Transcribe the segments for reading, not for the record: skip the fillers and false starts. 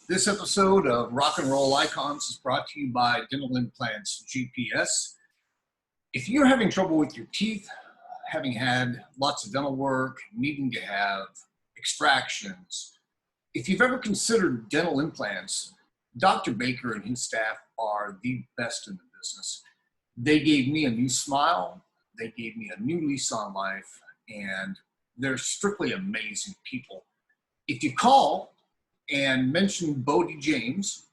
This episode of Rock and Roll Icons is brought to you by Dental Implants GPS. If you're having trouble with your teeth, having had lots of dental work, needing to have extractions, if you've ever considered dental implants, Dr. Baker and his staff are the best in the business. They gave me a new smile, they gave me a new lease on life, and they're strictly amazing people. If you call and mention Bodie James,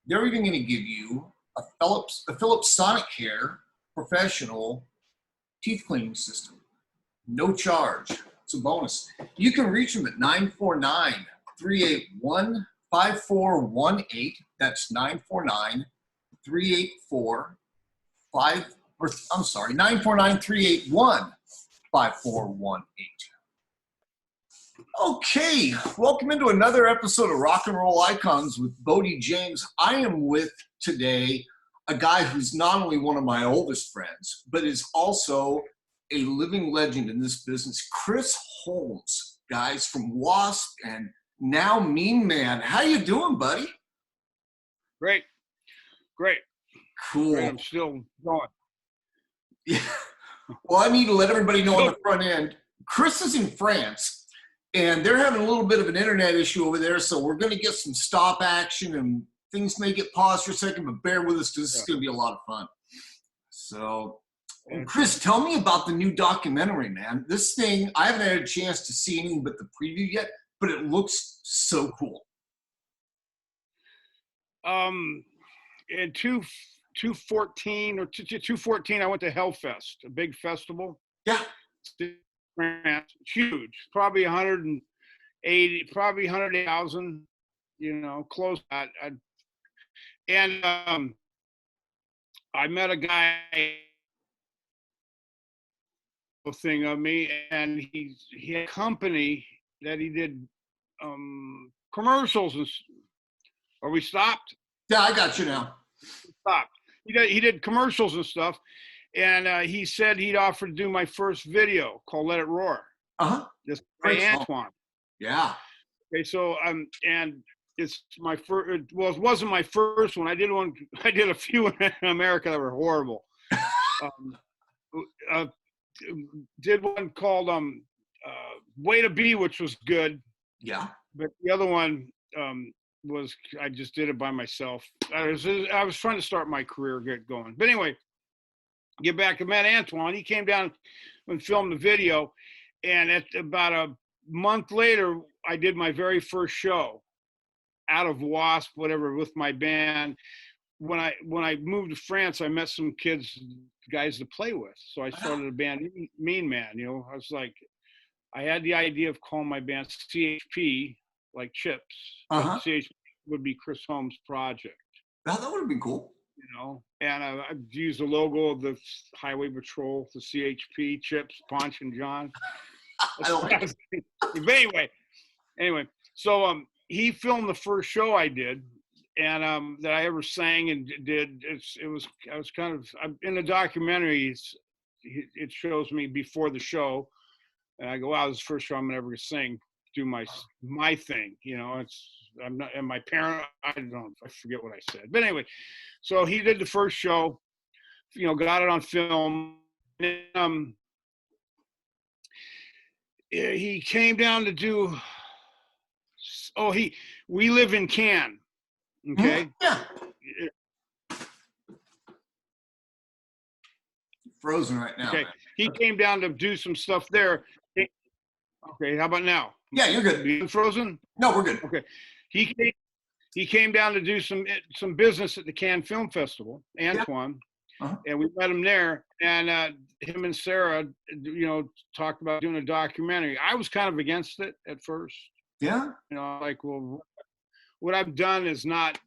they're even going to give you a Philips Sonicare professional teeth cleaning system. No charge. It's a bonus. You can reach them at 949-381-5418. That's 949-381-5418. Okay, welcome into another episode of Rock and Roll Icons with Bodie James. I am with today a guy who's not only one of my oldest friends, but is also a living legend in this business, Chris Holmes, guys, from W.A.S.P and now Mean Man. How you doing, buddy? Great. Cool. Great. I'm still going. Yeah. Well, I need to let everybody know on the front end, Chris is in France. And they're having a little bit of an internet issue over there, so we're going to get some stop action, and things may get paused for a second, but bear with us because this is going to be a lot of fun. So, Chris, tell me about the new documentary, man. This thing, I haven't had a chance to see anything but the preview yet, but it looks so cool. In 2014 or 2014, I went to Hellfest, a big festival. Yeah. France, huge, probably 180,000, close. I met a guy thing of me, and he had a company that he did commercials. Are we stopped? Yeah, I got you now. Stopped. He did commercials and stuff. And he said he'd offer to do my first video called "Let It Roar." This by Antoine. Yeah. Okay, so and it's my first. Well, it wasn't my first one. I did one. I did a few in America that were horrible. Did one called W.A.S.P, which was good. Yeah. But the other one was I just did it by myself. I was trying to start my career, get going. But anyway. Get back to Matt Antoine. He came down and filmed the video, and at about a month later, I did my very first show out of W.A.S.P, whatever, with my band. When I moved to France, I met some guys to play with. So I started a band, Mean Man. I was like, I had the idea of calling my band CHP, like Chips. CHP would be Chris Holmes' project. That would have been cool. And I used the logo of the Highway Patrol, the CHP, Chips, Ponch, and John. But anyway, so he filmed the first show I did, and that I ever sang and did. I was kind of in the documentary. It shows me before the show, and I go, "Wow, this is the first show I'm ever gonna sing, do my thing." I'm not, and my parent, I forget what I said, but anyway. So he did the first show, got it on film. He came down to do. We live in Cannes, okay? Yeah. Frozen right now. Okay, man. he came down to do some stuff there. Okay, how about now? Yeah, you're good. You frozen? No, we're good. Okay, he came down to do some business at the Cannes Film Festival, Antoine, and we met him there. And him and Sarah, talked about doing a documentary. I was kind of against it at first. Yeah. Like, well, what I've done is not.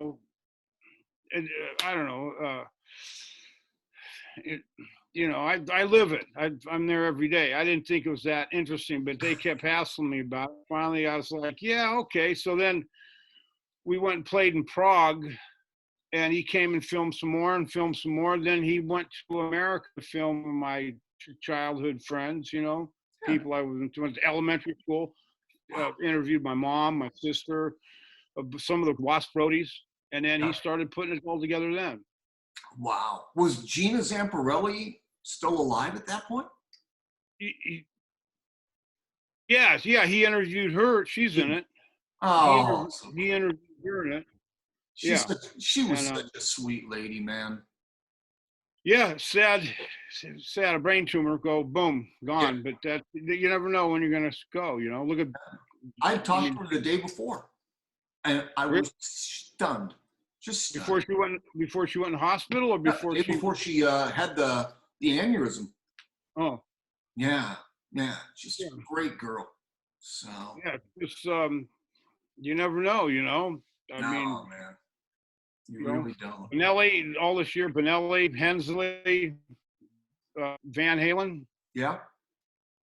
I don't know. I live it. I'm there every day. I didn't think it was that interesting, but they kept hassling me about it. Finally, I was like, yeah, okay. So then we went and played in Prague, and he came and filmed some more. Then he went to America to film with my childhood friends, people I went to elementary school, interviewed my mom, my sister, some of the W.A.S.P roadies, and then he started putting it all together then. Wow. Was Gina Zamparelli still alive at that point? Yeah, he interviewed her. She's in it. Oh, He interviewed her in it. she was such a sweet lady, man. Yeah, sad, a brain tumor, go boom, gone. Yeah. But that you never know when you're gonna go. Look at. I talked to her the day before, and I was stunned. Just stunned. Before she went in hospital, or before she had the aneurysm. Oh, yeah, she's a great girl. So yeah, just you never know, I mean, man, you really don't. Benelli all this year, Benelli, Hensley, Van Halen. Yeah.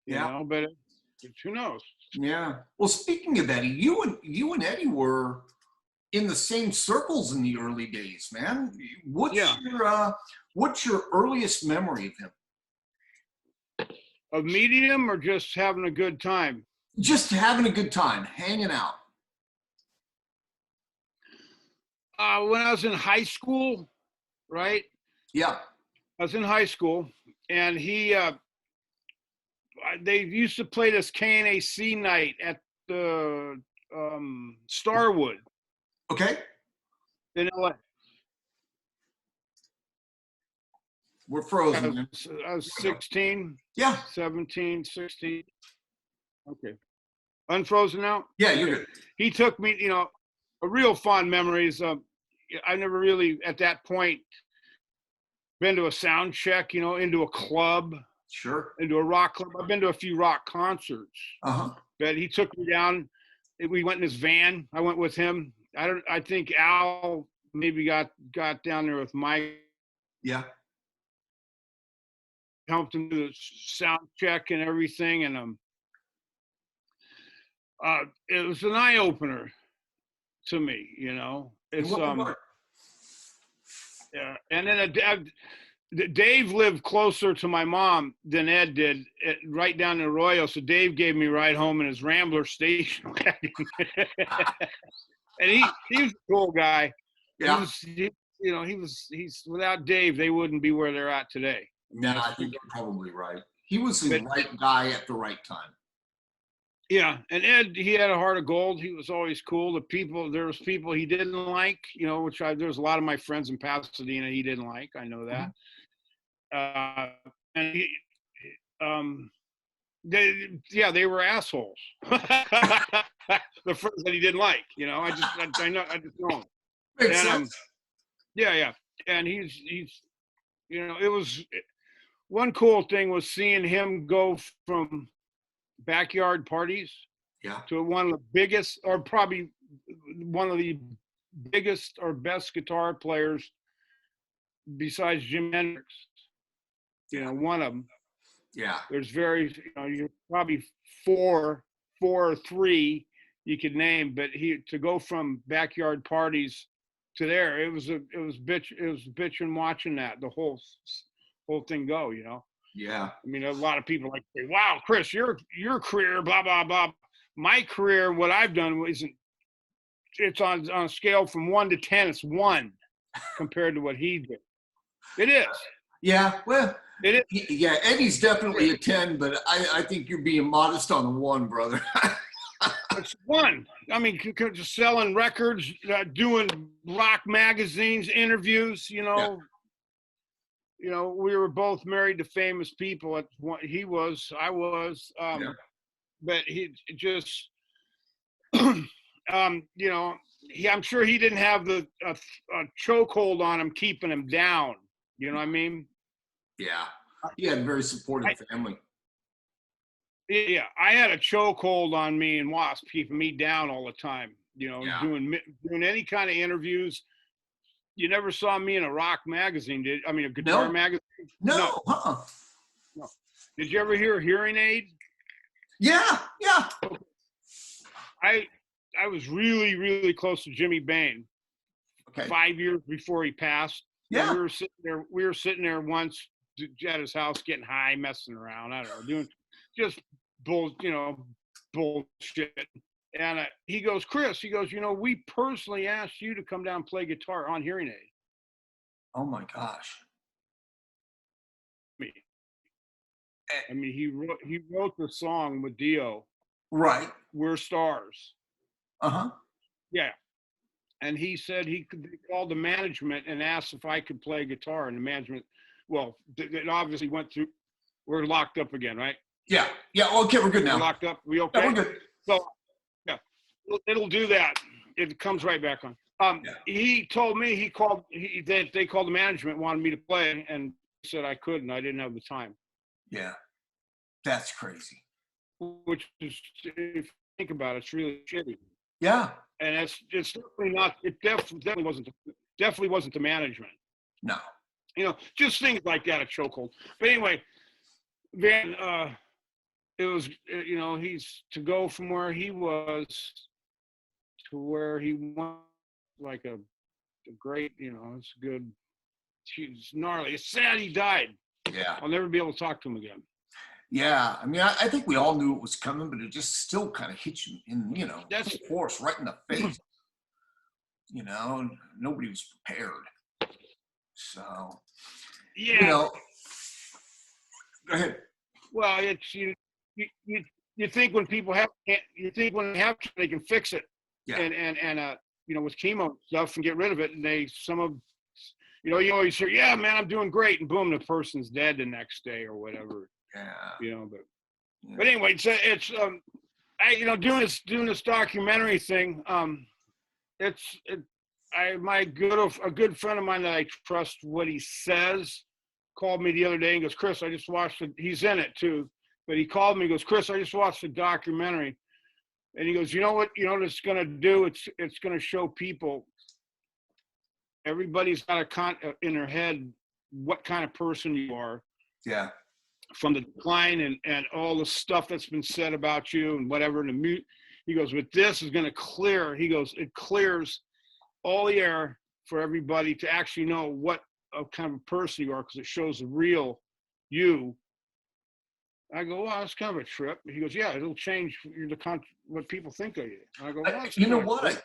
But who knows? Yeah. Well, speaking of Eddie, you and Eddie were in the same circles in the early days, man. What's your earliest memory of him? Of meeting him, or just having a good time? Just having a good time, hanging out. When I was in high school, right? Yeah. I was in high school, and they used to play this KNAC night at the Starwood. Okay. In LA. We're frozen. I was 16. Yeah. 17, 16. Okay. Unfrozen now? Yeah, you're good. He took me, a real fond memories of, I never really, at that point, been to a sound check, into a club. Sure. Into a rock club. I've been to a few rock concerts. Uh-huh. But he took me down. We went in his van. I went with him. I think Al maybe got down there with Mike. Yeah. Helped him do the sound check and everything. And it was an eye opener to me, It's yeah. And then Dave lived closer to my mom than Ed did, right down in Arroyo. So Dave gave me a ride home in his Rambler station wagon. And he's a cool guy. Yeah. He's without Dave, they wouldn't be where they're at today. No, I think you're probably right. He was the right guy at the right time. Yeah, and Ed, he had a heart of gold. He was always cool. There was people he didn't like, which there's a lot of my friends in Pasadena he didn't like. I know that. And they were assholes. The friends that he didn't like, I just know him. Makes sense. Yeah, and he's it was one cool thing was seeing him go from backyard parties to one of the biggest, or probably one of the biggest or best guitar players besides Jimi Hendrix. One of them. Yeah. There's you're probably four or three you could name, but to go from backyard parties to there, it was bitching watching that the whole thing go, Yeah. I mean, a lot of people like say, "Wow, Chris, your career, blah blah blah." My career, what I've done it's on a scale from 1 to 10. It's 1 compared to what he did. It is. Yeah. Well, it is. Yeah, Eddie's definitely a 10, but I think you're being modest on the 1, brother. It's 1. I mean, just selling records, doing rock magazines, interviews. We were both married to famous people. He was, I was, but he just, I'm sure he didn't have a chokehold on him, keeping him down. You know what I mean? Yeah, he had a very supportive family. Yeah, I had a chokehold on me and W.A.S.P, keeping me down all the time. Doing any kind of interviews. You never saw me in a rock magazine, did? I mean, a guitar magazine? No. No. Did you ever hear Hearing Aid? Yeah. I was really, really close to Jimmy Bain. Okay. 5 years before he passed. Yeah. And we were sitting there once at his house getting high, messing around. I don't know, doing just bullshit. And he goes, Chris, he goes, we personally asked you to come down and play guitar on hearing aid. Oh my gosh. I mean, he wrote the song with Dio, Right. "We're Stars." Uh-huh. Yeah. And he said they called the management and asked if I could play guitar, and the management, well, it obviously went through. We're locked up again, right? Yeah. Yeah. Okay, we're good now. We're locked up. We okay? Yeah, we're good. So, yeah, it'll do that. It comes right back on. Yeah. He told me they called the management, wanted me to play, and said I couldn't. I didn't have the time. Yeah. That's crazy. Which is, if you think about it, it's really shitty. Yeah. And it's definitely not. It definitely wasn't the management. No. Just things like that, a chokehold. But anyway, Van, it was, he's to go from where he was to where he went, like a great, it's good. It's gnarly. It's sad he died. Yeah. I'll never be able to talk to him again. Yeah. I mean, I think we all knew it was coming, but it just still kind of hit you in, That's force right in the face. Nobody was prepared. So, yeah. Go ahead. Well, it's you think when people have they can fix it, Yeah. and with chemo stuff and get rid of it, and you always hear, yeah, man, I'm doing great, and boom, the person's dead the next day or whatever. Yeah. But anyway, it's doing this documentary thing. A good friend of mine that I trust what he says called me the other day and goes, Chris, I just watched it. He's in it too, but he called me and goes, Chris, I just watched the documentary. And he goes, you know what it's going to do? It's going to show people, everybody's got in their head what kind of person you are. Yeah. From the decline and all the stuff that's been said about you and whatever. He goes, but this is going to clear. He goes, it clears all the air for everybody to actually know what kind of a person you are, because it shows the real you. I go, well, that's kind of a trip. He goes, yeah, it'll change what people think of you. I go, well, you know what?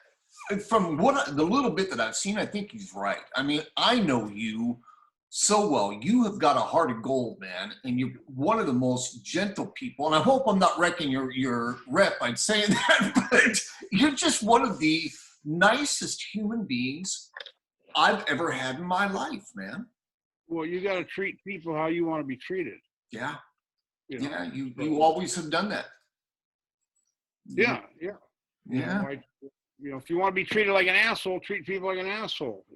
From the little bit that I've seen, I think he's right. I mean, I know you so well. You have got a heart of gold, man, and you're one of the most gentle people. And I hope I'm not wrecking your rep by saying that, but you're just one of the nicest human beings I've ever had in my life, man. Well, you got to treat people how you want to be treated. Yeah. Yeah, you always have done that. Yeah. Yeah. If you want to be treated like an asshole, treat people like an asshole.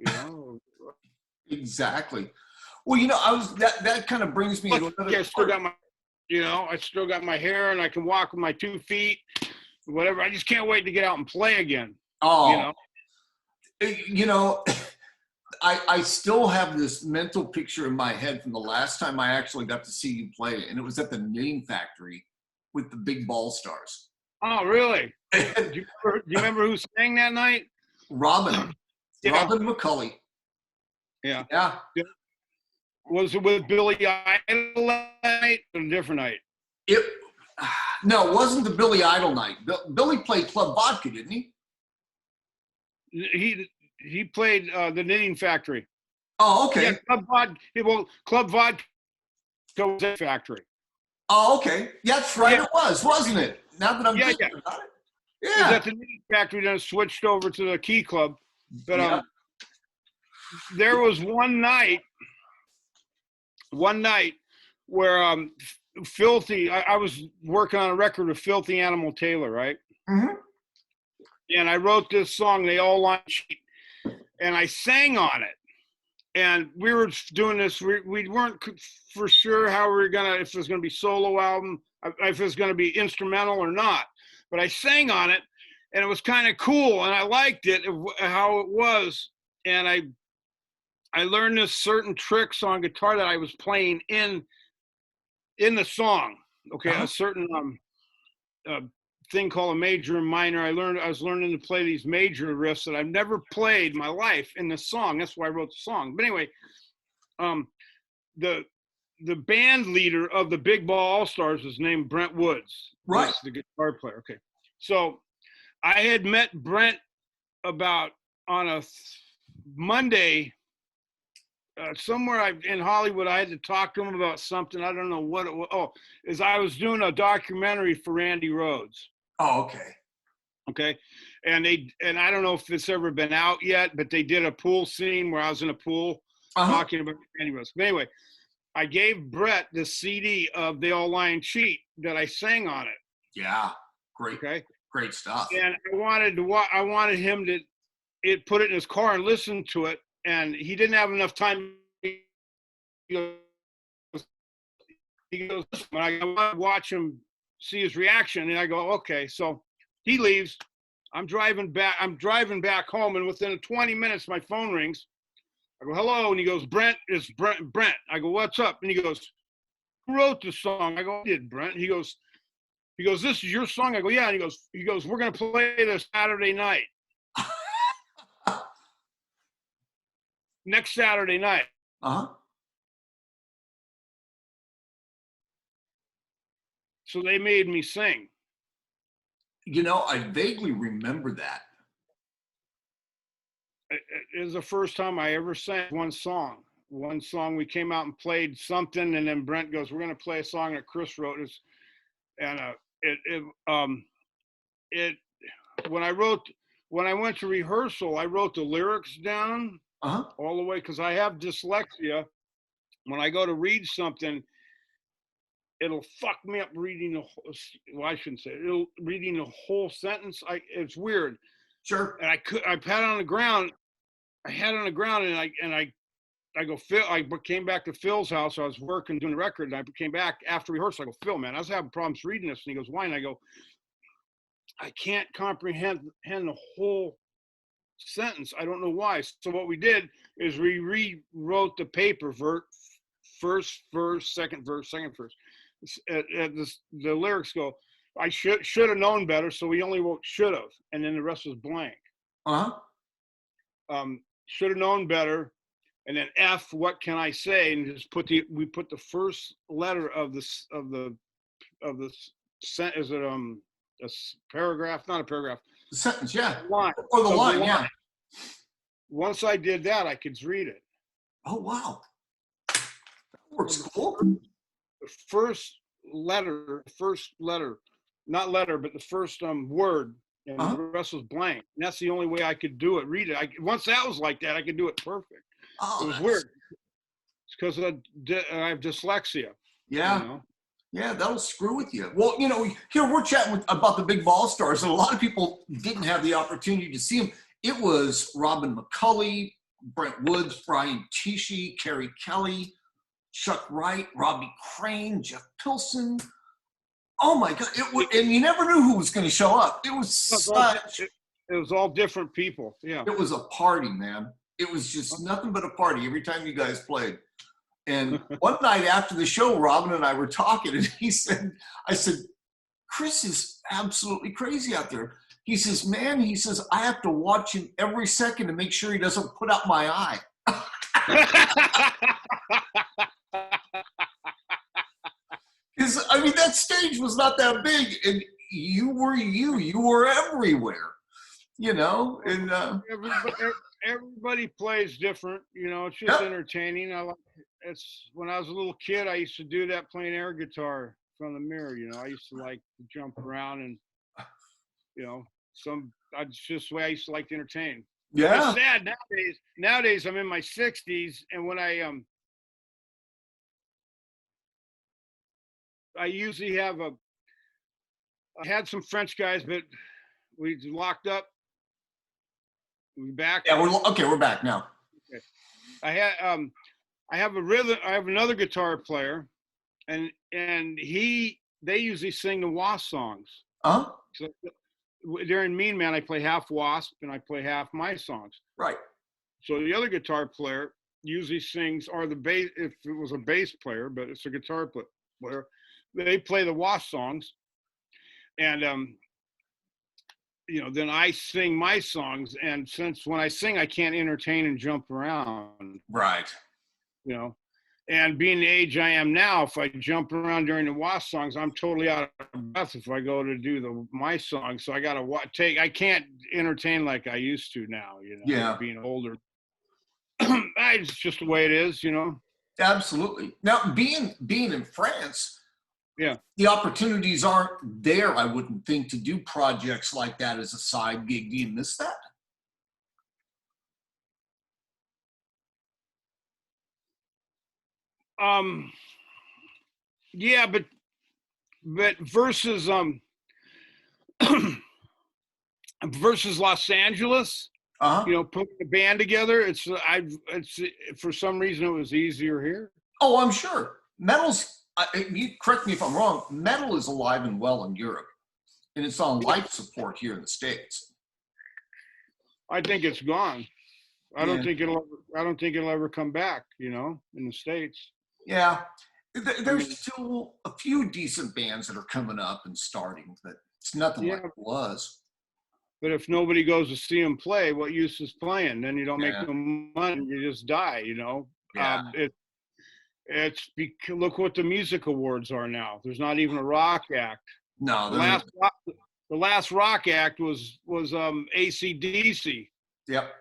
Exactly. Well, I was that kind of brings me to another. I still got my hair, and I can walk with my 2 feet, whatever. I just can't wait to get out and play again. Oh, I still have this mental picture in my head from the last time I actually got to see you play, and it was at the Knitting Factory with the Big Ball Stars. Oh, really? Do you remember who sang that night? Robin. Yeah. Robin McCulley. Yeah. Yeah. Was it with Billy Idol night or a different night? No, it wasn't the Billy Idol night. Billy played Club Vodka, didn't he? He played the Knitting Factory. Oh, okay. Yeah, Club Vodka was a factory. Oh, okay. Yeah, that's right. Yeah. It was, wasn't it? Now that I'm thinking about it. Yeah. It was at the Knitting Factory, then switched over to the Key Club. But there was one night where Filthy, I was working on a record with Filthy Animal Taylor, right? Mm-hmm. And I wrote this song, They All Line Cheat, and I sang on it. And we were doing this, we weren't for sure how we were if it was going to be solo album, if it was going to be instrumental or not. But I sang on it, and it was kind of cool, and I liked it, how it was. And I learned this certain tricks on guitar that I was playing in the song. Okay, a certain thing called a major and minor. I was learning to play these major riffs that I've never played in my life in the song. That's why I wrote the song. But anyway, the band leader of the Big Ball All Stars was named Brent Woods. Right. That's the guitar player. Okay, so I had met Brent about on a Monday somewhere in Hollywood. I had to talk to him about something. I don't know what it was. Oh, is I was doing a documentary for Randy Rhoads. Oh, okay. Okay. And I don't know if it's ever been out yet, but they did a pool scene where I was in a pool talking about Randy Rhoads. But anyway, I gave Brett the CD of They All Lie and Cheat that I sang on it. Yeah. Great. Okay. Great stuff. And I wanted him to put it in his car and listen to it. And he didn't have enough time. He goes, I want to watch him see his reaction. And I go, okay. So he leaves. I'm driving back home. And within 20 minutes, my phone rings. I go, hello. And he goes, Brent, it's Brent. I go, what's up? And he goes, who wrote this song? I go, I did, Brent. He goes, this is your song? I go, yeah. And he goes, we're going to play this Saturday night. Next Saturday night. So they made me sing. You know, I vaguely remember that. It was the first time I ever sang one song. One song, we came out and played something, and then Brent goes, we're going to play a song that Chris wrote. And when I went to rehearsal, I wrote the lyrics down all the way, because I have dyslexia. When I go to read something, it'll fuck me up reading the whole, well, I shouldn't say it, reading the whole sentence. It's weird. Sure. And I had it on the ground, and I go, Phil, I came back to Phil's house. I was working, doing the record, and I came back after rehearsal. I go, Phil, man, I was having problems reading this. And he goes, why? And I go, I can't comprehend the whole sentence. I don't know why. So what we did is we rewrote the paper, first verse, second verse. The lyrics go, I should have known better, so we only wrote should have, and then the rest was blank. Should have known better, and then F, what can I say? And just we put the first letter of the sentence. Is it a paragraph? Not a paragraph. The sentence, yeah. Line. Or the line, yeah. Once I did that, I could read it. Oh wow, that works cool. The first letter, not letter, but the first word, and the rest was blank. And that's the only way I could do it. Read it. Once that was like that, I could do it perfect. Oh, it was weird. It's because I have dyslexia. Yeah. You know? Yeah, that'll screw with you. Well, you know, here we're chatting about the big ball stars, and a lot of people didn't have the opportunity to see them. It was Robin McCulley, Brent Woods, Brian Tichy, Kerry Kelly, Chuck Wright, Robbie Crane, Jeff Pilson. Oh my God! And you never knew who was going to show up. It was all different people. Yeah, it was a party, man. It was just nothing but a party every time you guys played. And one night after the show, Robin and I were talking, and I said, Chris is absolutely crazy out there. He says, man, I have to watch him every second to make sure he doesn't put out my eye. Because, I mean, that stage was not that big, and you were everywhere, you know? And everybody plays different, you know, it's just entertaining. When I was a little kid, I used to do that, playing air guitar from the mirror, you know. I used to like to jump around, and, you know, that's just the way I used to like to entertain. Yeah. It's sad nowadays I'm in my 60s, and when I usually I had some French guys, but we locked up. We back? Yeah, we're back now. Okay. I have another guitar player, and they usually sing the W.A.S.P songs. So during Mean Man, I play half W.A.S.P and I play half my songs. Right. So the other guitar player usually sings, or the bass, if it was a bass player, but it's a guitar player, they play the W.A.S.P songs, and you know, then I sing my songs, and since when I sing, I can't entertain and jump around. Right. You know, And being the age I am now, if I jump around during the W.A.S.P songs, I'm totally out of breath if I go to do my song. So I got to I can't entertain like I used to now, Yeah, being older. It's just the way it is, absolutely. Now, being in France, Yeah. the opportunities aren't there, I wouldn't think, to do projects like that as a side gig. Do you miss that? Yeah, but versus versus Los Angeles, Uh-huh. putting a band together, it's for some reason it was easier here. Oh, I'm sure. You correct me if I'm wrong, metal is alive and well in Europe, and it's on life support here in the States. I think it's gone. I don't Yeah. think it'll ever come back, in the States. Yeah. There's still a few decent bands that are coming up and starting, but it's nothing like Yeah, it was. but if nobody goes to see them play, what use is playing? Then you don't make Yeah. no money. You just die. Yeah. Look what the music awards are now. There's not even a rock act. No, The last rock act was AC/DC yep.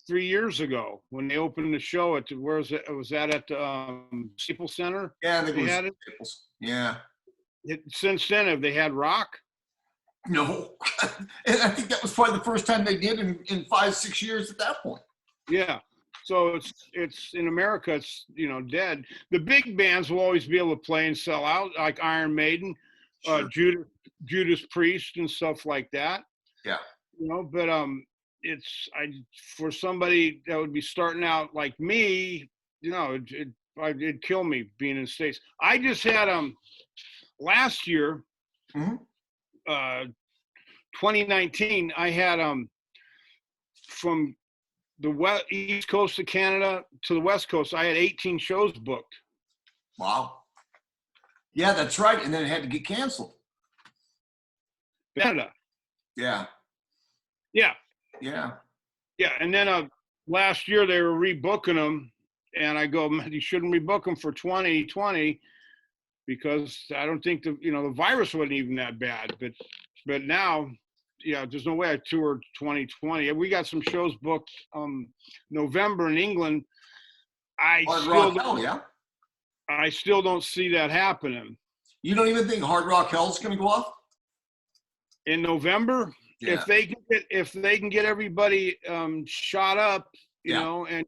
3 years ago when they opened the show at was that at the Staples Center? Yeah, I think it They was had it. Staples. Yeah. Since then, have they had rock? No. And I think that was probably the first time they did in 5-6 years at that point. Yeah. So it's in America, it's dead. The big bands will always be able to play and sell out, like Iron Maiden, Sure. Judas Priest, and stuff like that. Yeah. But for somebody that would be starting out like me, it'd kill me being in the States. I just had last year, Mm-hmm. 2019, I had from the East Coast of Canada to the West Coast, I had 18 shows booked. Wow. Yeah, that's right. And then it had to get canceled. Canada. Yeah. Yeah. Yeah. Yeah. And then last year they were rebooking them. And I go, you shouldn't rebook them for 2020 because I don't think the virus wasn't even that bad. But now, yeah, there's no way I toured 2020. We got some shows booked November in England. Hard Rock Hell, yeah. I still don't see that happening. You don't even think Hard Rock Hell is going to go off in November? Yeah. If they can get everybody shot up, you Yeah. know, and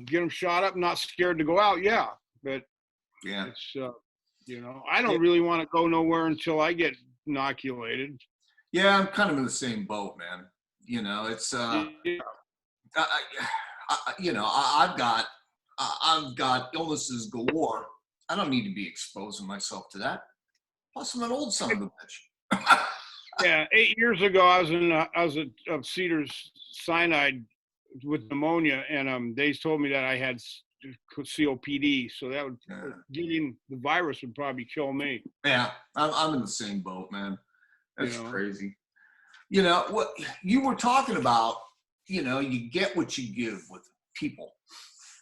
get them shot up, not scared to go out. Yeah, but yeah, it's I don't really want to go nowhere until I get inoculated. Yeah, I'm kind of in the same boat, man. It's I've got illnesses galore. I don't need to be exposing myself to that. Plus, I'm an old son of a bitch. Yeah, 8 years ago, I was at Cedars Sinai with pneumonia, and they told me that I had COPD, so that would getting the virus would probably kill me. Yeah, I'm in the same boat, man. That's crazy. What you were talking about, you get what you give with people.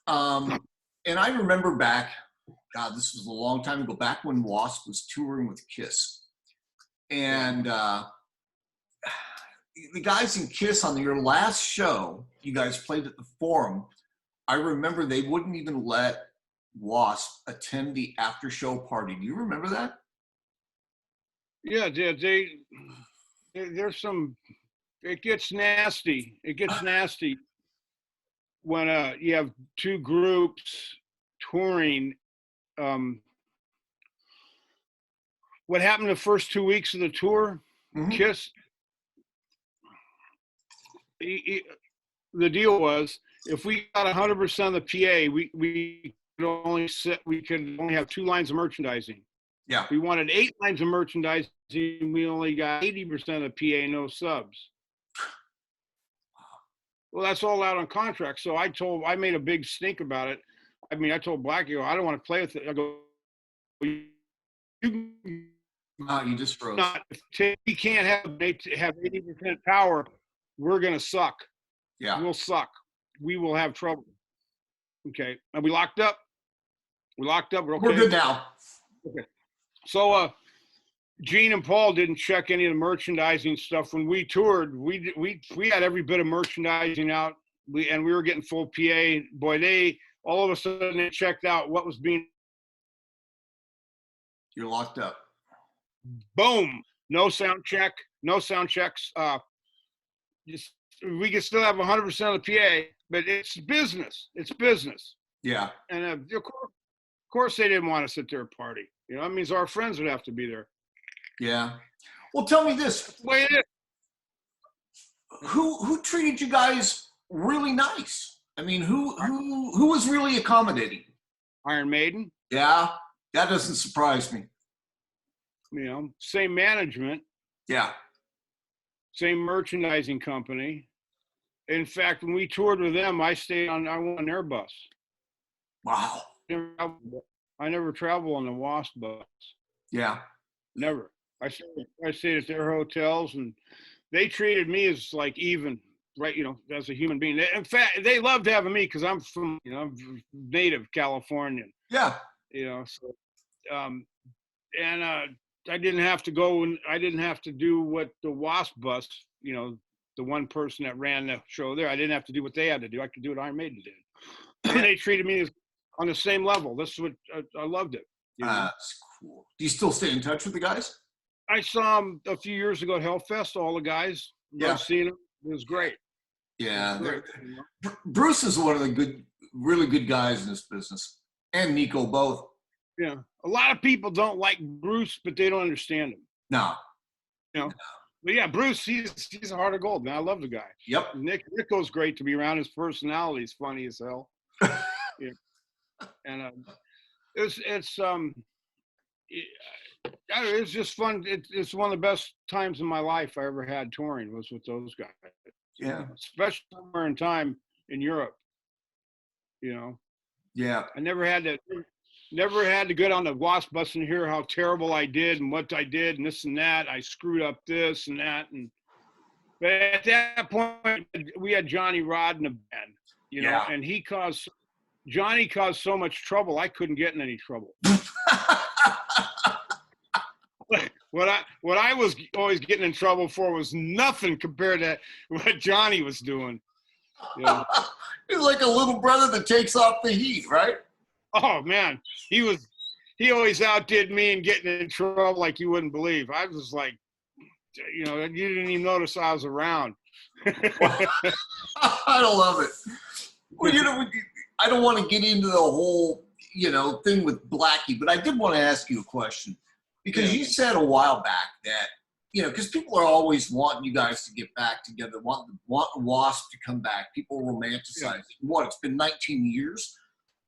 And I remember back, God, this was a long time ago, back when W.A.S.P was touring with Kiss. And the guys in Kiss on your last show, you guys played at the Forum. I remember they wouldn't even let W.A.S.P attend the after show party. Do you remember that? Yeah, there's some, it gets nasty. It gets nasty when you have two groups touring. What happened the first 2 weeks of the tour? Mm-hmm. Kiss. The deal was if we got 100% of the PA, we could only have 2 lines of merchandising. Yeah. If we wanted 8 lines of merchandising, we only got 80% of the PA, no subs. Well, that's all out on contract. So I made a big stink about it. I mean, I told Blackie, I don't want to play with it. I go, you just froze. We can't have 80% power. We're going to suck. Yeah. We'll suck. We will have trouble. Okay. And we locked up. We're okay. We're good now. Okay. So Gene and Paul didn't check any of the merchandising stuff when we toured. We had every bit of merchandising out. We were getting full PA. Boy, they all of a sudden they checked out what was being. You're locked up. Boom. No sound check. No sound checks. Just we can still have 100% of the PA, but it's business. It's business. Yeah. And of course they didn't want us at their party. You know, that means our friends would have to be there. Yeah. Well, tell me this. That's the way it is. Who treated you guys really nice? I mean, who was really accommodating? Iron Maiden. Yeah, that doesn't surprise me. You know, same management. Yeah. Same merchandising company. In fact, when we toured with them, I won their bus. Wow. I never traveled on the W.A.S.P bus. Yeah. Never. I stayed at their hotels, and they treated me as like even, right? You know, as a human being. In fact, they loved having me because I'm from, you know, I'm native Californian. Yeah. You know, so, I didn't have to go and I didn't have to do what the W.A.S.P bus, you know, the one person that ran the show there, I didn't have to do what they had to do. I could do what Iron Maiden did. And they treated me as on the same level. This is what I loved it. You know? That's cool. Do you still stay in touch with the guys? I saw them a few years ago at Hellfest. All the guys, Yeah, seeing them. It was great. Yeah, Great, you know? Bruce is one of the really good guys in this business, and Nico both. Yeah, a lot of people don't like Bruce, but they don't understand him. No, you know. But yeah, Bruce, he's a heart of gold, man. I love the guy. Yep. Nico's great to be around. His personality is funny as hell. Yeah. And it's just fun. It's one of the best times in my life I ever had touring was with those guys. Yeah. Especially somewhere in time in Europe. You know. Yeah. I never had to get on the W.A.S.P bus and hear how terrible I did and what I did and this and that. I screwed up this and that. But at that point, we had Johnny Rod in the band, you know, and Johnny caused so much trouble, I couldn't get in any trouble. What I was always getting in trouble for was nothing compared to what Johnny was doing. You know? He's like a little brother that takes off the heat, right? Oh man, he always outdid me and getting in trouble like you wouldn't believe. I was like, you know, you didn't even notice I was around. I don't love it. Well, you know, I don't want to get into the whole, you know, thing with Blackie, but I did want to ask you a question because you said a while back that, you know, because people are always wanting you guys to get back together, want W.A.S.P to come back. People romanticize it. What? It's been 19 years.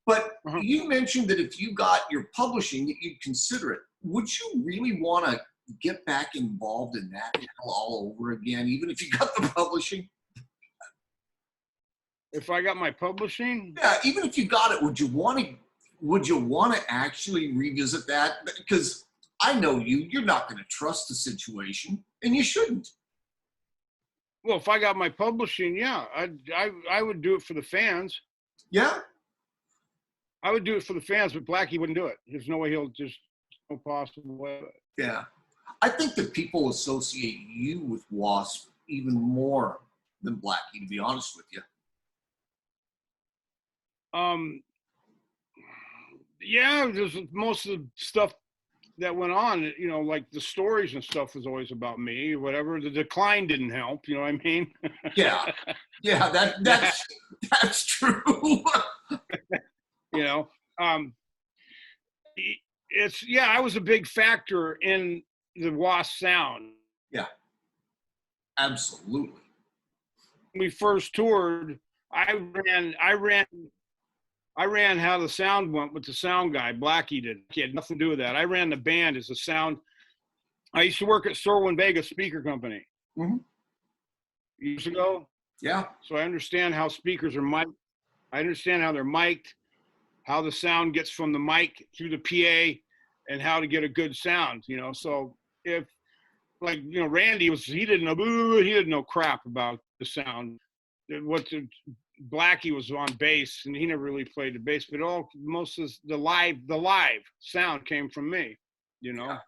But you mentioned that if you got your publishing, that you'd consider it. Would you really want to get back involved in that all over again, even if you got the publishing? If I got my publishing? Yeah, even if you got it, would you want to actually revisit that? Because I know you're not going to trust the situation, and you shouldn't. Well, if I got my publishing, yeah, I would do it for the fans. Yeah. I would do it for the fans, but Blackie wouldn't do it. There's no way no possible way. Yeah. I think that people associate you with W.A.S.P even more than Blackie, to be honest with you. Yeah, there's most of the stuff that went on, you know, like the stories and stuff was always about me, whatever. The decline didn't help, you know what I mean? Yeah. Yeah, that's true. You know, I was a big factor in the W.A.S.P sound. Yeah, absolutely. When we first toured, I ran how the sound went with the sound guy. Blackie did. He had nothing to do with that. I ran the band as a sound. I used to work at Sorwin Vega Speaker Company years ago. Yeah. So I understand how speakers are mic'd. I understand how they're mic'd, how the sound gets from the mic through the PA, and how to get a good sound, you know. So if, like, you know, Randy he didn't know crap about the sound. Blackie was on bass, and he never really played the bass, but most of the live sound came from me, you know. Yeah.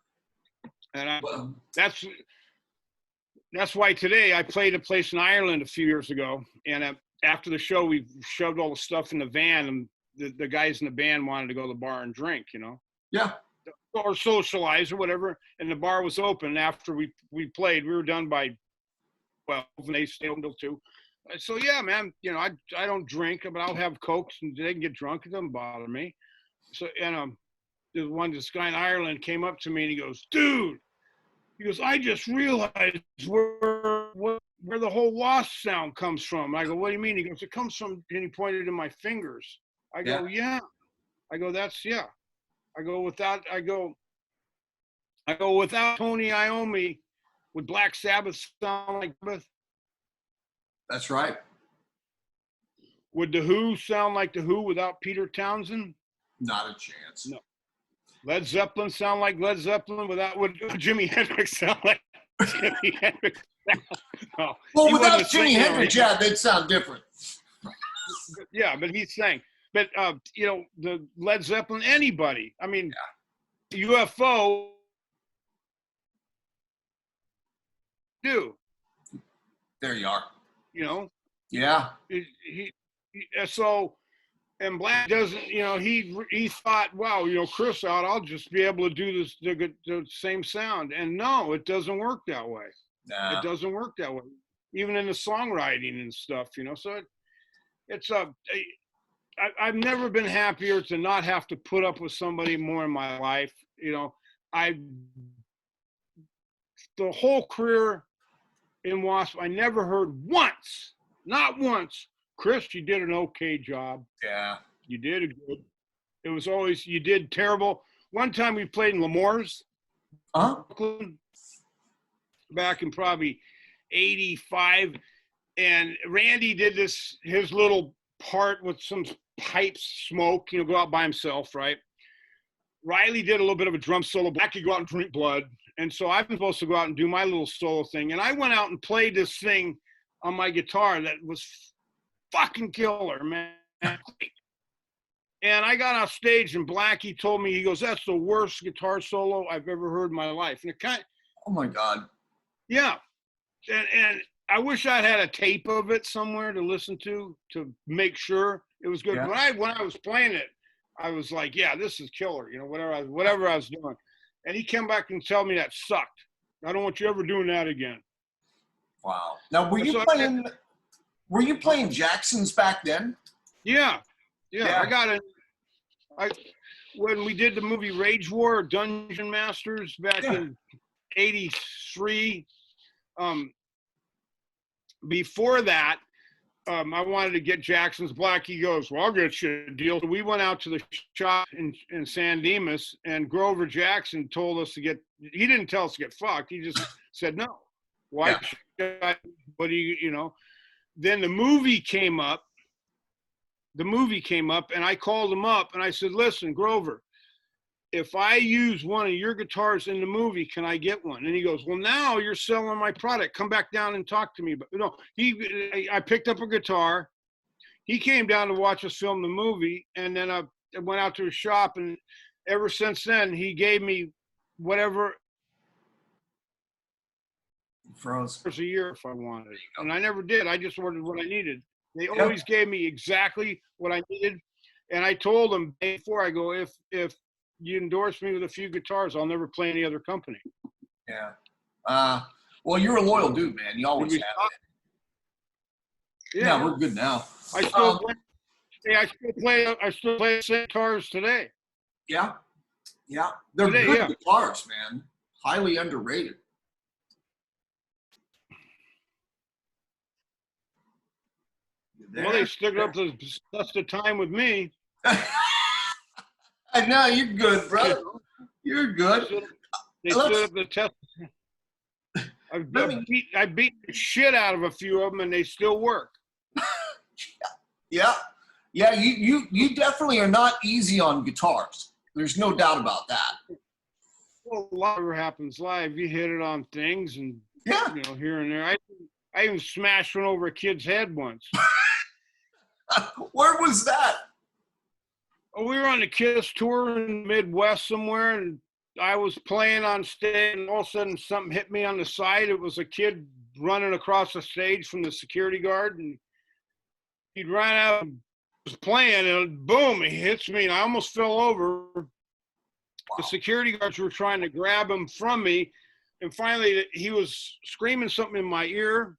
And Well, that's why today I played a place in Ireland a few years ago, and after the show we shoved all the stuff in the van, and the guys in the band wanted to go to the bar and drink, you know. yeah. Or socialize or whatever, and the bar was open after we played. We were done by 12, and they stayed open till 2. So yeah, man, you know, I don't drink, but I'll have Cokes, and they can get drunk. It doesn't bother me. So, and this guy in Ireland came up to me and he goes, dude, he goes, I just realized where the whole W.A.S.P sound comes from. I go, what do you mean? He goes, it comes from, and he pointed to my fingers. I go, yeah. I go, that's, yeah. I go, without Tony Iommi, would Black Sabbath sound like Sabbath? That's right. Would The Who sound like The Who without Peter Townsend? Not a chance. No. Led Zeppelin sound like Led Zeppelin would Jimi Hendrix sound like Jimi Hendrix? No. Well, without Jimi Hendrix, yeah, they'd sound different. Yeah, but he's saying, but you know, the Led Zeppelin, anybody. I mean, UFO do. There you are. You know. Yeah. So, and Black doesn't, you know, he thought, wow, you know, Chris out, I'll just be able to do this the same sound. And no, it doesn't work that way. Nah. It doesn't work that way, even in the songwriting and stuff, you know. So I've never been happier to not have to put up with somebody more in my life. You know, the whole career in W.A.S.P, I never heard once, not once, Chris, you did an okay job. Yeah. You did a good. It was always, you did terrible. One time we played in Lemore's, Brooklyn, back in probably 85. And Randy did his little part with some pipes, smoke, you know, go out by himself, right? Riley did a little bit of a drum solo. Black could go out and drink blood. And so I'm supposed to go out and do my little solo thing. And I went out and played this thing on my guitar that was fucking killer, man. And I got off stage, and Blackie told me, he goes, that's the worst guitar solo I've ever heard in my life. And it kind of, oh my God. Yeah. And I wish I'd had a tape of it somewhere to listen to make sure it was good. Yeah. When I was playing it, I was like, yeah, this is killer, you know, whatever I was doing. And he came back and told me that sucked. I don't want you ever doing that again. Wow. Now, were you playing Jackson's back then? Yeah. When we did the movie Rage War, Dungeon Masters back in 83, before that, I wanted to get Jackson's. Blackie goes, well, I'll get you a deal. So we went out to the shop in San Dimas, and Grover Jackson told us to he didn't tell us to get fucked. He just said, no. Why should I? What do you know? Then the movie came up, and I called him up, and I said, listen, Grover, if I use one of your guitars in the movie, can I get one? And he goes, well, now you're selling my product. Come back down and talk to me. But no, I picked up a guitar. He came down to watch us film the movie. And then I went out to his shop. And ever since then, he gave me whatever froze a year if I wanted. And I never did. I just ordered what I needed. They always gave me exactly what I needed. And I told them before, I go, if you endorse me with a few guitars, I'll never play any other company. Yeah. Well, you're a loyal dude, man. You always have it. Yeah, we're good now. I still play the same guitars today. Yeah. They're good guitars, man. Highly underrated. Well, they stuck up the test of time with me. I know, you're good, brother. You're good. They stood up the test. I beat the shit out of a few of them, and they still work. Yeah. You definitely are not easy on guitars. There's no doubt about that. Well, a lot of it happens live. You hit it on things, and you know, here and there. I even smashed one over a kid's head once. Where was that? Oh, we were on the Kiss tour in the Midwest somewhere, and I was playing on stage, and all of a sudden something hit me on the side. It was a kid running across the stage from the security guard, and he'd ran out and was playing, and boom, he hits me, and I almost fell over. Wow. The security guards were trying to grab him from me, and finally he was screaming something in my ear,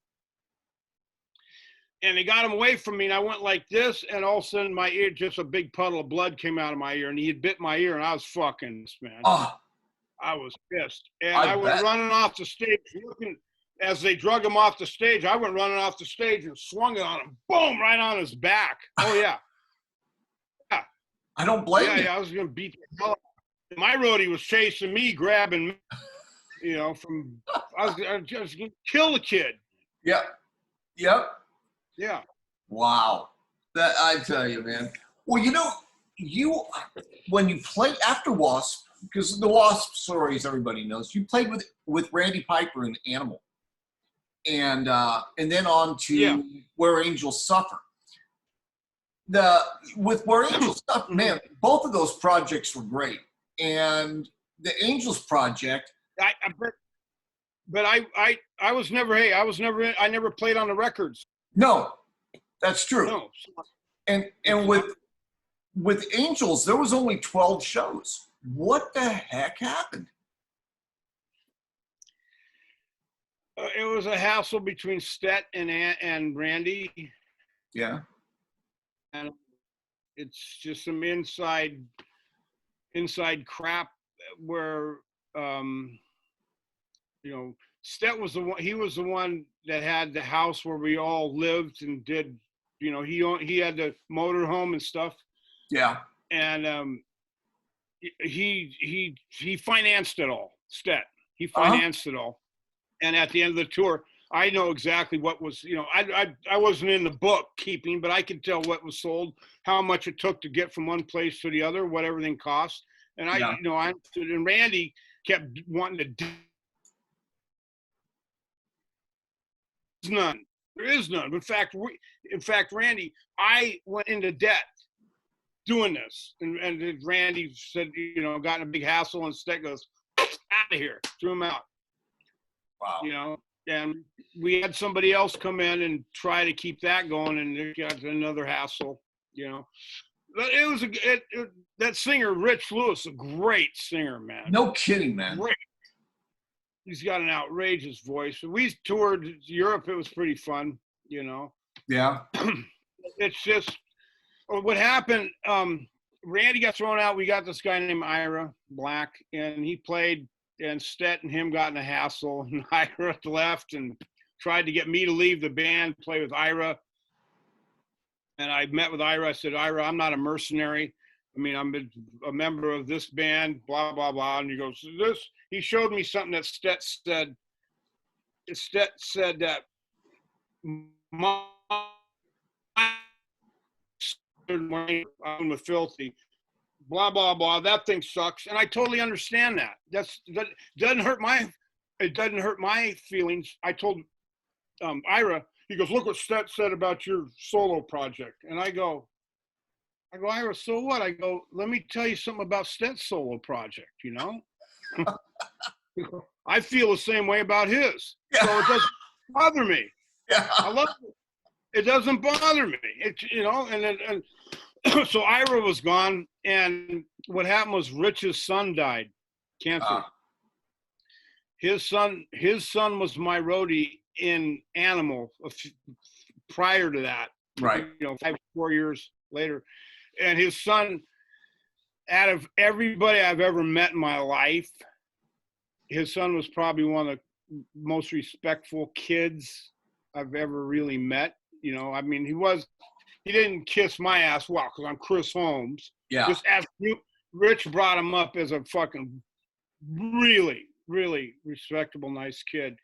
and they got him away from me, and I went like this, and all of a sudden my ear, just a big puddle of blood came out of my ear, and he had bit my ear, and I was fucking, man. Oh, I was pissed. And I went running off the stage, looking, as they drug him off the stage, I went running off the stage and swung it on him. Boom, right on his back. Oh, yeah. Yeah. I don't blame you. Yeah, I was going to beat the hell out of him. My roadie was chasing me, grabbing me, you know, I was just going to kill the kid. Yep. Yep. Yeah. Wow. That, I tell you, man. Well, you know, when you play after W.A.S.P, because the W.A.S.P stories everybody knows, you played with Randy Piper in Animal, and then on to Where Angels Suffer. With Where Angels Suffer, man, both of those projects were great, and the Angels project. I never played on the records. No, that's true. No. And with Angels, there was only 12 shows. What the heck happened? It was a hassle between Stet and Randy. Yeah. And it's just some inside crap where, you know, Stet was the one. He was the one that had the house where we all lived and did. You know, he had the motor home and stuff. Yeah. And he financed it all. Stet. He financed it all. And at the end of the tour, I know exactly what was. You know, I wasn't in the bookkeeping, but I could tell what was sold, how much it took to get from one place to the other, what everything cost. And and Randy kept wanting to do. None. There is none. In fact, Randy, I went into debt doing this, and Randy said, you know, got in a big hassle, and Stet goes, out of here, threw him out. Wow. You know, and we had somebody else come in and try to keep that going, and it got another hassle. You know, but it was that singer Rich Lewis, a great singer, man. No kidding, man. Great. He's got an outrageous voice. We toured Europe. It was pretty fun, you know. Yeah. It's just what happened. Randy got thrown out. We got this guy named Ira Black, and he played, and Stet and him got in a hassle, and Ira left and tried to get me to leave the band, play with Ira. And I met with Ira. I said, Ira, I'm not a mercenary. I mean, I'm a member of this band, blah, blah, blah. And he goes, he showed me something that Stet said. Stet said that I'm with Filthy, blah, blah, blah. That thing sucks. And I totally understand that. That doesn't hurt my feelings. I told Ira, he goes, look what Stet said about your solo project. And I go, Ira, so what? I go, let me tell you something about Stet's solo project, you know? I feel the same way about his. So it doesn't bother me. Yeah. I love it. It doesn't bother me. You know, and so Ira was gone, and what happened was Rich's son died, cancer. His son was my roadie in Animal prior to that. Right. You know, 4 years later. And his son, out of everybody I've ever met in my life, his son was probably one of the most respectful kids I've ever really met. You know, I mean, he didn't kiss my ass, well, because I'm Chris Holmes. Yeah. Just as Rich brought him up as a fucking really, really respectable, nice kid.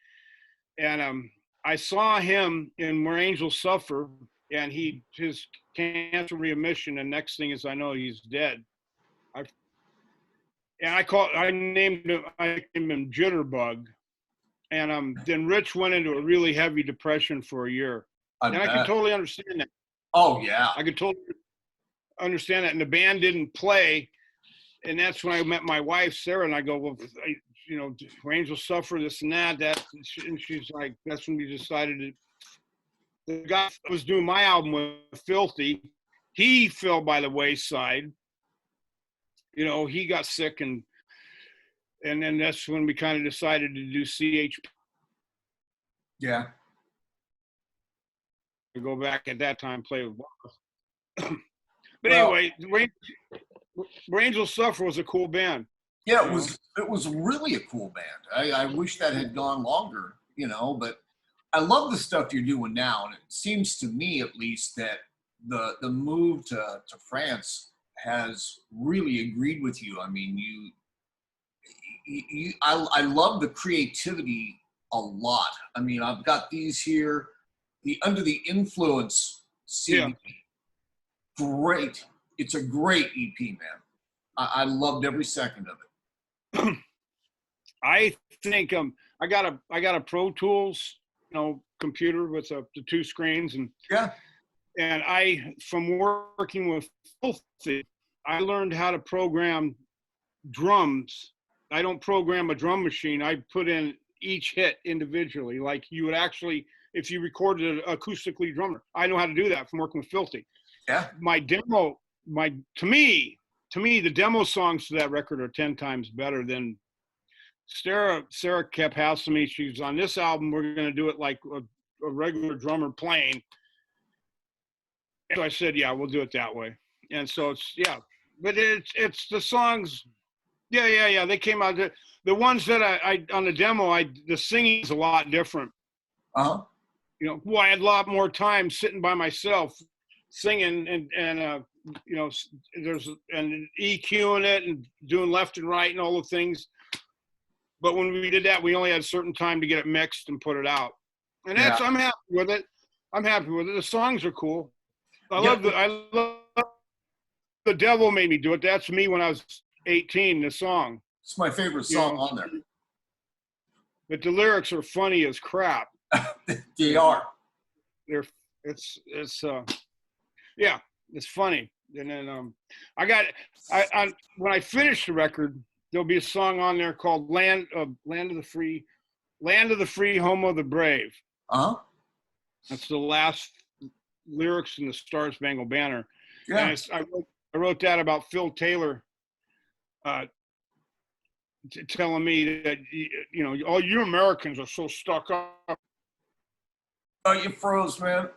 And I saw him in Where Angels Suffer, and his cancer remission, and next thing is I know he's dead. I named him Jitterbug, and then Rich went into a really heavy depression for a year, I can totally understand that. Oh yeah. I could totally understand that. And the band didn't play. And that's when I met my wife, Sarah, and I go, well, Angel Suffer, this and that. And she's like, that's when we decided to. The guy I was doing my album with, Filthy, he fell by the wayside. He got sick, and then that's when we kind of decided to do CHP. Yeah. To go back at that time, play with But Well, anyway, Angel Suffer was a cool band. yeah, it was really a cool band. I wish that had gone longer, but I love the stuff you're doing now. And it seems to me, at least, that the move to France has really agreed with you. I mean, I love the creativity a lot. I mean, I've got these here, the Under the Influence CD. Yeah. Great. It's a great EP, man. I loved every second of it. I think I got a Pro Tools computer with the 2 screens, and Yeah. and from working with Filthy, I learned how to program drums. I don't program a drum machine. I put in each hit individually, like you would actually if you recorded an acoustically drummer. I know how to do that from working with Filthy. Yeah. To me, the demo songs to that record are 10 times better than Sarah kept hassling me. She's on this album, we're going to do it like a regular drummer playing. So I said, yeah, we'll do it that way. And so but it's the songs. Yeah. They came out. The ones that I on the demo, the singing is a lot different. Uh-huh. I had a lot more time sitting by myself singing and there's and EQing it and doing left and right and all the things. But when we did that, we only had a certain time to get it mixed and put it out. And I'm happy with it. The songs are cool. I love The Devil Made Me Do It. That's me when I was 18, the song. It's my favorite song on there. But the lyrics are funny as crap. They are. It's funny. And then when I finish the record, there'll be a song on there called Land of the Free, Home of the Brave. Uh-huh. That's the last lyrics in the Star Spangled Banner. Yeah. And I wrote that about Phil Taylor telling me that, all you Americans are so stuck up. Oh, you froze, man.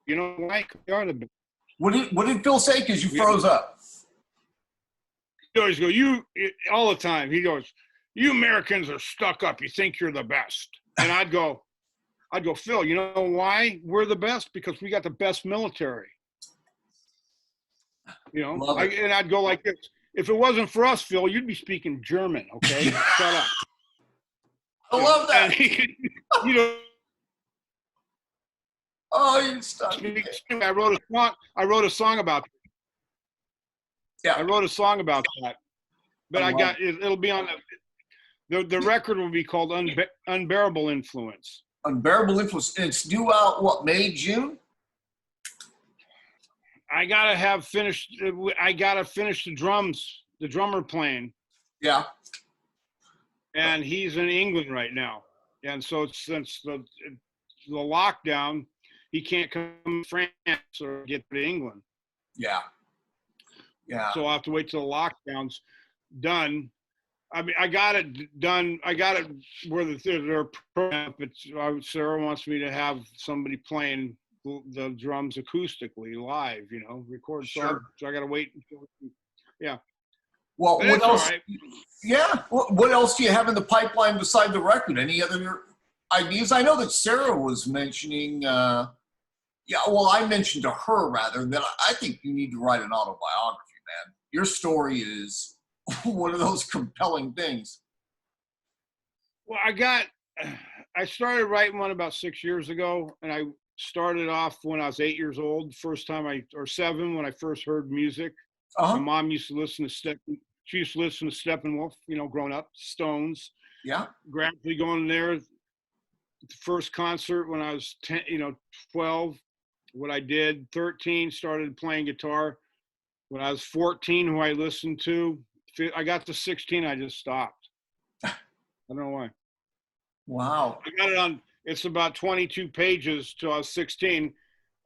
Why? What did Phil say? Because you froze up. He always go, all the time. He goes, you Americans are stuck up. You think you're the best. And I'd go, Phil, you know why we're the best? Because we got the best military. And I'd go like this. If it wasn't for us, Phil, you'd be speaking German, okay? Shut up. I love that. And oh, you stuck. I wrote a song about that. Yeah. I wrote a song about that. But it'll be on the record will be called Unbearable Influence. Unbearable Influence. And it's due out, May, June? I gotta finish the drums, the drummer playing. Yeah. And he's in England right now. And so since the lockdown, he can't come to France or get to England. Yeah. Yeah. So I'll have to wait till the lockdown's done. I mean, I got it done. I got it where they're program, but Sarah wants me to have somebody playing the drums acoustically live, record. Sure. So I got to wait until, yeah. Well, but what else? Right. Yeah. What else do you have in the pipeline beside the record? Any other ideas? I know that Sarah was mentioning, I mentioned to her rather that I think you need to write an autobiography, man. Your story is one of those compelling things. Well, I started writing one about 6 years ago, and I started off when I was 8 years old. Or 7 when I first heard music. Uh-huh. My mom used to listen to Steppenwolf, growing up, Stones. Yeah. Gradually going there. The first concert when I was 12, what I did. 13, started playing guitar. When I was 14, who I listened to. I got to 16, I just stopped. I don't know why. Wow. I got it on, it's about 22 pages till I was 16.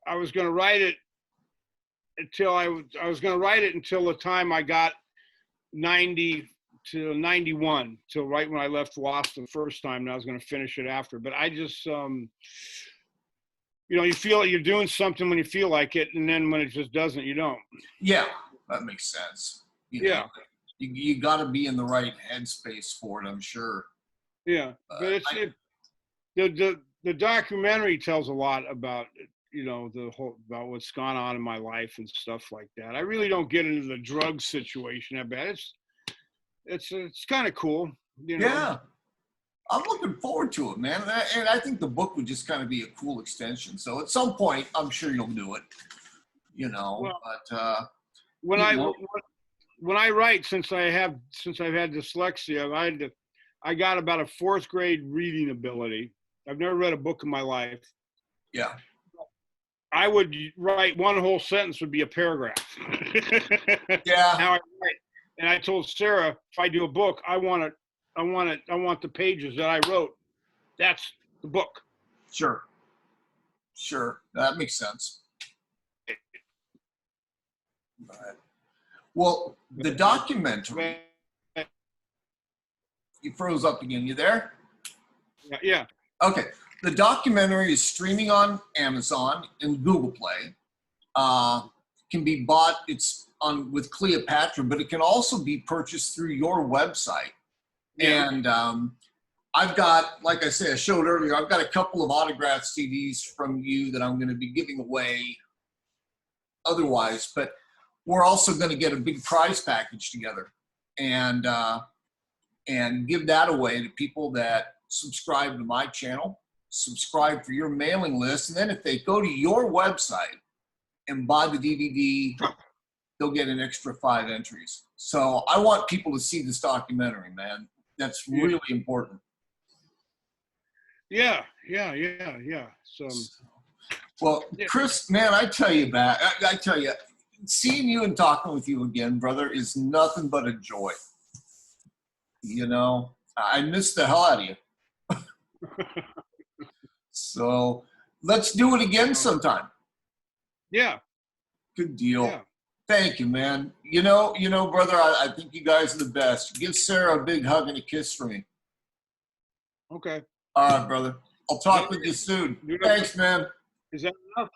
I was going to write it until I was going to write it until the time I got 90 to 91, till right when I left W.A.S.P the first time, and I was going to finish it after. But I just, you know, you feel like you're doing something when you feel like it, and then when it just doesn't, you don't. Yeah, that makes sense. You know, you got to be in the right headspace for it, I'm sure. Yeah, but the documentary tells a lot about, you know, about what's gone on in my life and stuff like that. I really don't get into the drug situation. I bet it's kind of cool, you know. Yeah, I'm looking forward to it, man. And I think the book would just kind of be a cool extension. So at some point, I'm sure you'll do it. You know, Well, but when you I know. when I write, since I've had dyslexia, I got about a 4th grade reading ability. I've never read a book in my life. Yeah. I would write one whole sentence would be a paragraph. Yeah. How I write. And I told Sarah, if I do a book, I want the pages that I wrote. That's the book. Sure. Sure. That makes sense. Well, the documentary, you froze up again. You there? Yeah. Okay. The documentary is streaming on Amazon and Google Play. Can be bought. It's on with Cleopatra, but it can also be purchased through your website. Yeah. And I've got, like I said, I showed earlier, I've got a couple of autographed CDs from you that I'm going to be giving away otherwise, but we're also going to get a big prize package together and give that away to people that subscribe to my channel, subscribe for your mailing list, and then if they go to your website and buy the DVD, they'll get an extra 5 entries. So I want people to see this documentary, man. That's really important. Yeah. So, well, Chris, man, I tell you, seeing you and talking with you again, brother, is nothing but a joy. You know, I miss the hell out of you. So let's do it again sometime. Yeah. Good deal. Yeah. Thank you, man. You know, brother, I think you guys are the best. Give Sarah a big hug and a kiss for me. Okay. All right, brother. I'll talk with you soon. Thanks, man. Is that enough?